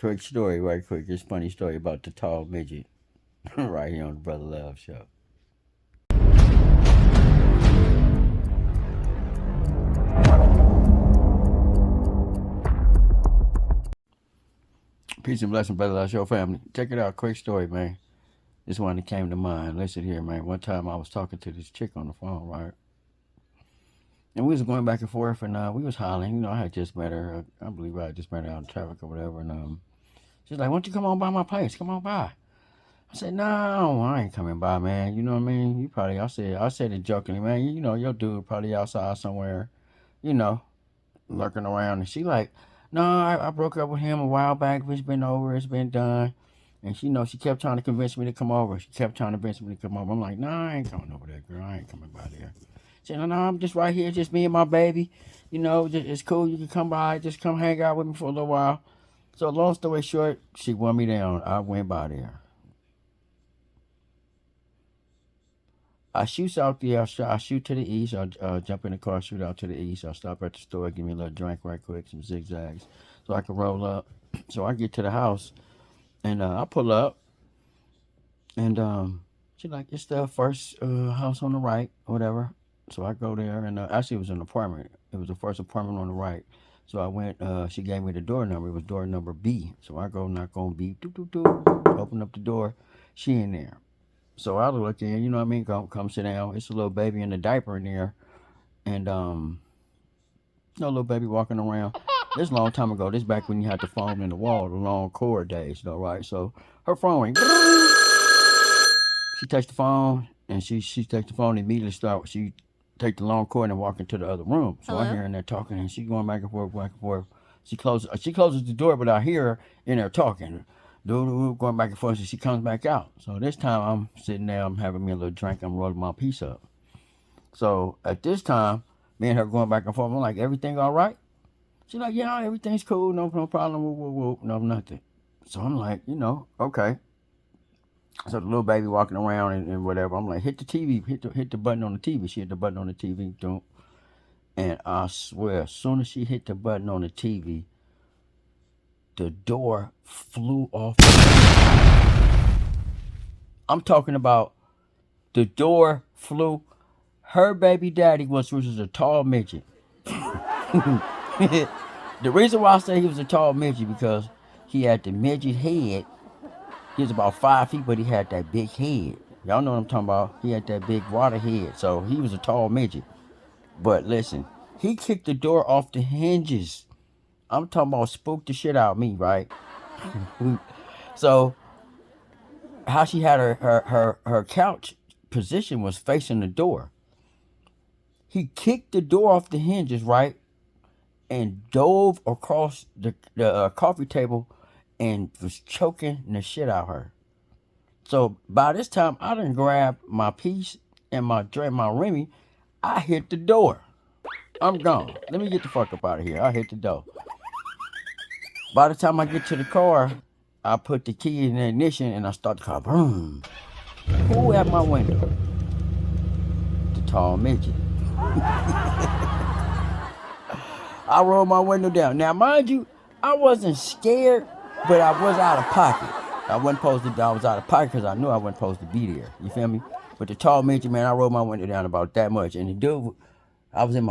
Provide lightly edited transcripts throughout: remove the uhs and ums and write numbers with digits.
quick story, right quick. This funny story about the tall midget right here on the Brother Love Show. Peace and blessing, Brother Love Show family. Check it out, quick story, man. This one that came to mind. Listen here, man. One time I was talking to this chick on the phone, right? And we was going back and forth, and we was hollering. You know, I had just met her. I believe I had just met her out in traffic or whatever. And she's like, "Why don't you come on by my place? Come on by." I said, "No, I ain't coming by, man. You know what I mean? You probably," I said it jokingly, man. You know, your dude probably outside somewhere, you know, lurking around. And she like, "No, I broke up with him a while back. It's been over. It's been done." And she, you know, she kept trying to convince me to come over. She kept trying to convince me to come over. I'm like, "Nah, I ain't coming over there, girl. I ain't coming by there." She said, "No, I'm just right here, just me and my baby. You know, it's cool. You can come by. Just come hang out with me for a little while." So long story short, she won me down. I went by there. I shoot out there. I shoot to the east. I jump in the car, shoot out to the east. I stop at the store, give me a little drink right quick, some zigzags, so I can roll up. So I get to the house, and I pull up, and she's like, "It's the first house on the right, or whatever." So I go there, and actually it was an apartment. It was the first apartment on the right. So I went. She gave me the door number. It was door number B. So I go knock on B. Doo doo doo. Open up the door. She in there. So I look in. You know what I mean? Come sit down. It's a little baby in a diaper in there, and no little baby walking around. This a long time ago. This back when you had the phone in the wall, the long cord days, though, right? So her phone ring. She takes the phone, and she takes the phone and immediately start. She take the long cord and walk into the other room. So I hear her in there talking, and she going back and forth, back and forth. She closes the door, but I hear her in there talking, going back and forth. So she comes back out. So this time I'm sitting there, I'm having me a little drink, I'm rolling my piece up. So at this time, me and her going back and forth. I'm like, "Everything all right?" She's like, "Yeah, everything's cool, no problem, no nothing." So I'm like, you know, okay. So the little baby walking around and whatever. I'm like, hit the TV, hit the button on the TV. She hit the button on the TV, don't. And I swear, as soon as she hit the button on the TV, the door flew off. I'm talking about the door flew. Her baby daddy which was a tall midget. The reason why I say he was a tall midget because he had the midget head. He was about 5 feet, but he had that big head. Y'all know what I'm talking about. He had that big water head, so he was a tall midget. But listen, he kicked the door off the hinges. I'm talking about spooked the shit out of me, right? So how she had her couch position was facing the door. He kicked the door off the hinges, right? And dove across the coffee table and was choking the shit out of her. So by this time, I done grabbed my piece and my Remy. I hit the door. I'm gone. Let me get the fuck up out of here. I hit the door. By the time I get to the car, I put the key in the ignition and I start the car. Boom. Who at my window? The tall midget. I rolled my window down. Now, mind you, I wasn't scared, but I was out of pocket. I was out of pocket because I knew I wasn't supposed to be there. You feel me? But the tall midget, man, I rolled my window down about that much. And the dude, I was in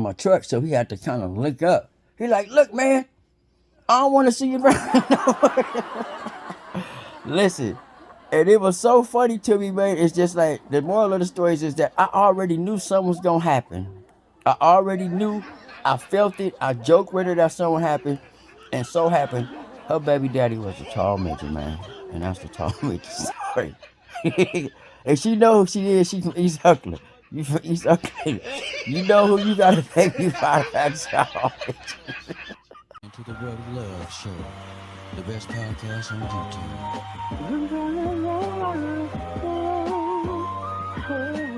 my truck, so he had to kind of look up. He like, "Look, man, I don't want to see you running." Listen, and it was so funny to me, man. It's just like, the moral of the story is that I already knew something was going to happen. I already knew. I felt it. I joked with her that something happened. And so happened, her baby daddy was a tall midget, man. And that's the tall midget story. And she know who she is. She's from East Oakland. You from East Oakland. You know who you got to thank you for that child. To the Brother Love Show, the best podcast on YouTube.